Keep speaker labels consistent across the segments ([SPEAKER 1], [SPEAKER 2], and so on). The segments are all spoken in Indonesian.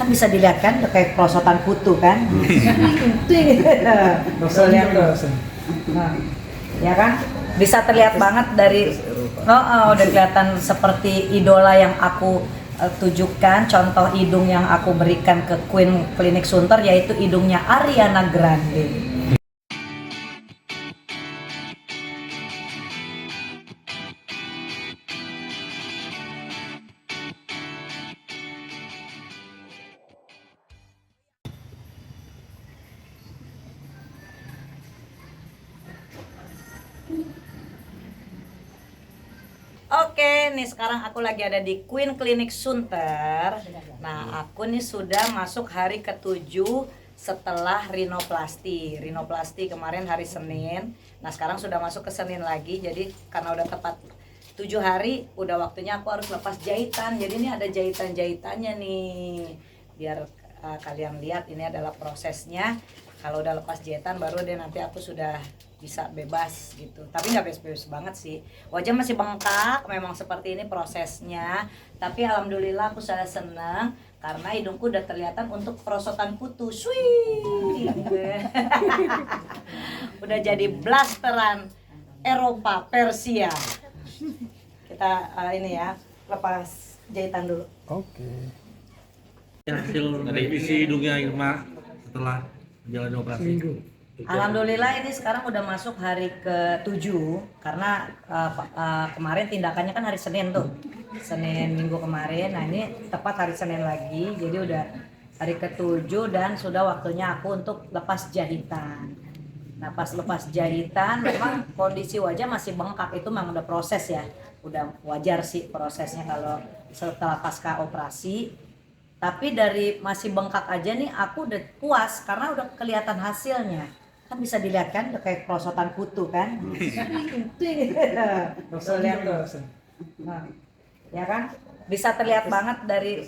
[SPEAKER 1] Kan bisa dilihat kan kayak perosotan kutu kan. Tuh lihat tuh. Nah, ya kan bisa terlihat banget dari udah kelihatan seperti idola yang aku tujukan. Contoh hidung yang aku berikan ke Queen Clinic Sunter yaitu hidungnya Ariana Grande. Oke, nih sekarang aku lagi ada di Queen Clinic Sunter. Nah, aku nih sudah masuk hari ke-7 setelah rinoplasti. Rinoplasti kemarin hari Senin. Nah, sekarang sudah masuk ke Senin lagi. Jadi karena udah tepat 7 hari, udah waktunya aku harus lepas jahitan. Jadi ini ada jahitan-jahitannya nih. Biar kalian lihat ini adalah prosesnya. Kalau udah lepas jahitan baru deh nanti aku sudah bisa bebas gitu, tapi nggak bebas-bebas banget sih, wajah masih bengkak, memang seperti ini prosesnya. Tapi alhamdulillah aku sangat senang karena hidungku udah kelihatan untuk perosotan kutu. Udah jadi blasteran Eropa Persia. Kita ini ya, lepas jahitan dulu.
[SPEAKER 2] Oke.
[SPEAKER 3] Hasil revisi hidungnya Irma setelah menjalani operasi.
[SPEAKER 1] Alhamdulillah ini sekarang udah masuk hari ke-7 karena kemarin tindakannya kan hari Senin tuh. Senin minggu kemarin. Nah, ini tepat hari Senin lagi. Jadi udah hari ke-7 dan sudah waktunya aku untuk lepas jahitan. Nah, pas lepas jahitan memang kondisi wajah masih bengkak, itu memang udah proses ya. Udah wajar sih prosesnya kalau setelah pasca operasi. Tapi dari masih bengkak aja nih aku udah puas karena udah kelihatan hasilnya. Kan bisa dilihat kan kayak perosotan kutu kan. Tuh lihat tuh. Nah, ya kan bisa terlihat banget dari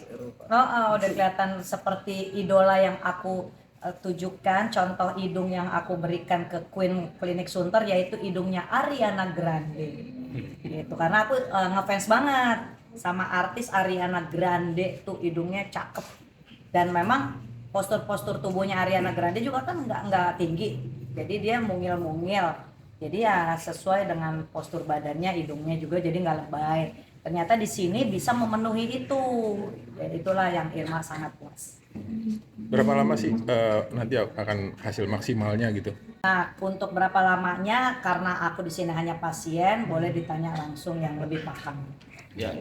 [SPEAKER 1] udah kelihatan seperti idola yang aku tujukan. Contoh hidung yang aku berikan ke Queen Clinic Sunter yaitu hidungnya Ariana Grande gitu, karena aku ngefans banget sama artis Ariana Grande tuh, hidungnya cakep. Dan memang postur tubuhnya Ariana Grande juga kan nggak tinggi, jadi dia mungil-mungil, jadi ya sesuai dengan postur badannya, hidungnya juga jadi nggak lebay. Ternyata di sini bisa memenuhi itu, ya itulah yang Irma sangat puas.
[SPEAKER 2] Berapa lama sih nanti akan hasil maksimalnya gitu?
[SPEAKER 1] Nah, untuk berapa lamanya karena aku di sini hanya pasien, boleh ditanya langsung yang lebih paham.
[SPEAKER 4] Ya,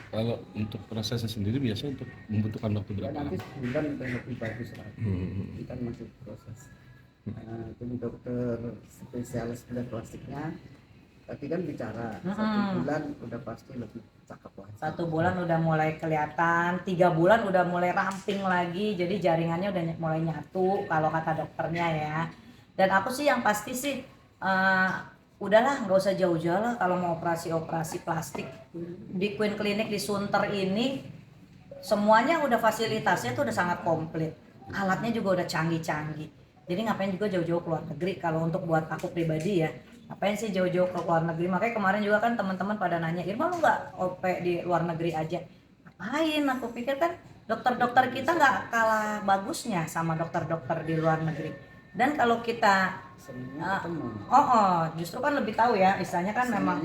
[SPEAKER 4] kalau untuk prosesnya sendiri biasanya untuk membutuhkan waktu berapa lama?
[SPEAKER 5] Nanti sebulan udah lebih bagus lah. Ini kan masih proses. Tim dokter spesialis bedah plastiknya tadi kan bicara 1 bulan udah pasti lebih cakep lah.
[SPEAKER 1] 1 bulan udah mulai kelihatan, 3 bulan udah mulai ramping lagi, jadi jaringannya udah mulai nyatu kalau kata dokternya ya. Dan aku sih yang pasti sih udahlah nggak usah jauh-jauh lah kalau mau operasi plastik. Di Queen Clinic di Sunter ini semuanya udah, fasilitasnya tuh udah sangat komplit, alatnya juga udah canggih-canggih. Jadi ngapain juga jauh-jauh keluar negeri kalau untuk buat aku pribadi ya. Ngapain sih jauh-jauh ke luar negeri? Makanya kemarin juga kan teman-teman pada nanya, Irma lu nggak OP di luar negeri aja? Ngapain? Aku pikir kan dokter-dokter kita nggak kalah bagusnya sama dokter-dokter di luar negeri. Dan kalau kita justru kan lebih tahu ya, istilahnya kan memang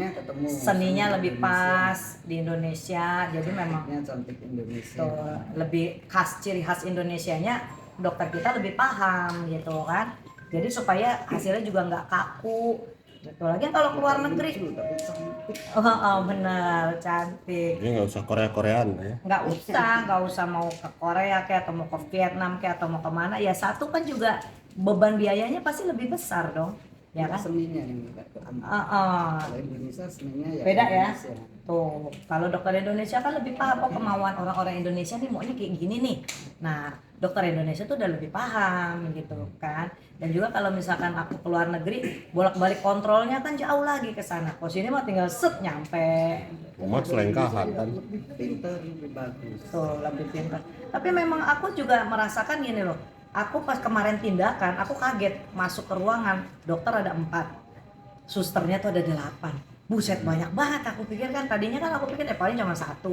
[SPEAKER 1] seninya lebih pas di Indonesia, jadi memang
[SPEAKER 5] cantik Indonesia.
[SPEAKER 1] tuh, lebih khas, ciri khas Indonesianya dokter kita lebih paham gitu kan, jadi supaya hasilnya juga nggak kaku gitu. Lagi kalau keluar negeri bener cantik,
[SPEAKER 6] Jadi nggak usah Korea-Koreaan ya.
[SPEAKER 1] nggak usah mau ke Korea kayak atau mau ke Vietnam kayak atau mau kemana ya, satu kan juga beban biayanya pasti lebih besar dong ya kan.
[SPEAKER 5] Seninya yang nggak ketemu. Kalau Indonesia seninya ya
[SPEAKER 1] Beda ya.
[SPEAKER 5] Indonesia.
[SPEAKER 1] Tuh, kalau dokter Indonesia kan lebih paham kemauan orang-orang Indonesia nih maunya kayak gini nih. Nah, dokter Indonesia tuh udah lebih paham gitu kan. Dan juga kalau misalkan aku keluar negeri, bolak-balik kontrolnya kan jauh lagi ke sana. Kalau sini mah tinggal set nyampe.
[SPEAKER 6] Umat selengkahan kan.
[SPEAKER 5] Lebih pintar, lebih bagus.
[SPEAKER 1] Tuh, lebih pintar. Tapi memang aku juga merasakan gini loh. Aku pas kemarin tindakan, aku kaget masuk ke ruangan, dokter ada 4, susternya tuh ada 8. buset banyak banget. Aku pikir kan tadinya kan aku pikir paling cuma 1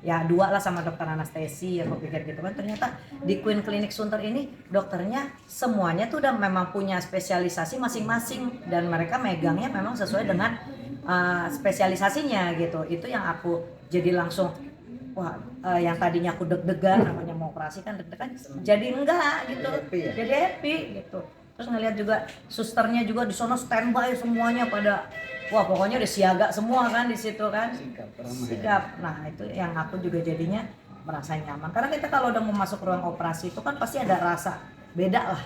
[SPEAKER 1] ya 2 lah sama dokter anestesi, aku pikir gitu kan. Ternyata di Queen Clinic Sunter ini dokternya semuanya tuh udah memang punya spesialisasi masing-masing dan mereka megangnya memang sesuai dengan spesialisasinya gitu. Itu yang aku jadi langsung wah, yang tadinya aku deg-degan namanya mau operasi kan deg-degan jadi enggak gitu, jadi happy gitu. Terus ngelihat juga susternya juga di sono standby semuanya pada wah pokoknya udah siaga semua kan di situ kan, sigap. Nah itu yang aku juga jadinya merasa nyaman karena kita kalau udah mau masuk ruang operasi itu kan pasti ada rasa beda lah,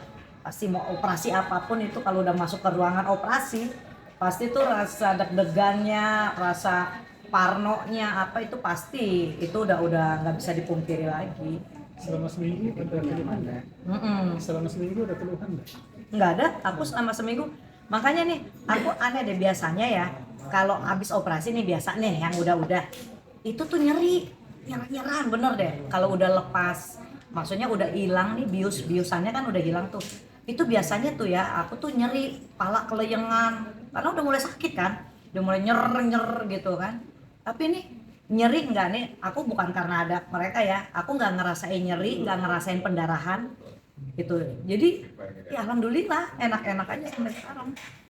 [SPEAKER 1] pasti mau operasi apapun itu kalau udah masuk ke ruangan operasi pasti tuh rasa deg-degannya, rasa parnonya apa itu pasti itu udah nggak bisa dipungkiri lagi.
[SPEAKER 7] Selama seminggu ada keluhan nggak? Selama seminggu ada keluhan nggak?
[SPEAKER 1] Nggak ada, aku selama seminggu makanya nih aku aneh deh biasanya ya kalau habis operasi nih biasa nih yang udah itu tuh nyerang bener deh kalau udah lepas, maksudnya udah hilang nih biusannya kan udah hilang tuh, itu biasanya tuh ya aku tuh nyeri pala keleyengan karena udah mulai sakit kan, udah mulai nyer gitu kan. Tapi nih nyeri enggak nih, aku bukan karena ada mereka ya, aku nggak ngerasain nyeri, nggak ngerasain pendarahan gitu. Jadi ya alhamdulillah enak-enak aja sampai sekarang.